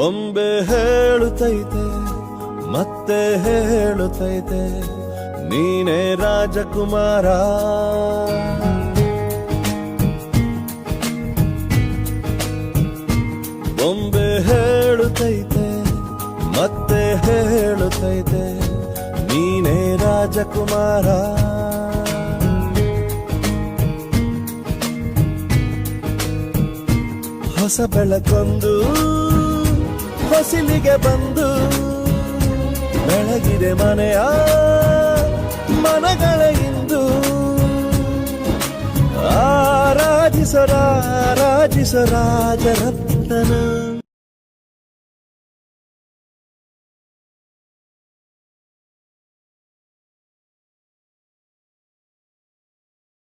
ಬೊಂಬೆ ಹೇಳುತ್ತೈತೆ ಮತ್ತೆ ಹೇಳುತ್ತೈತೆ ನೀನೇ ರಾಜಕುಮಾರ. ಬೊಂಬೆ ಹೇಳುತ್ತೈತೆ ಮತ್ತೆ ಹೇಳುತ್ತೈತೆ ನೀನೇ ರಾಜಕುಮಾರ. ಹೊಸ ಬೆಳಕೊಂದು ಹೊಸಿಲಿಗೆ ಬಂದು ಬೆಳಗಿದೆ ಮನೆಯ ಮನಗಳ ಇಂದು. ಆರಾಧಿಸೋ ರಾಜರತ್ನನ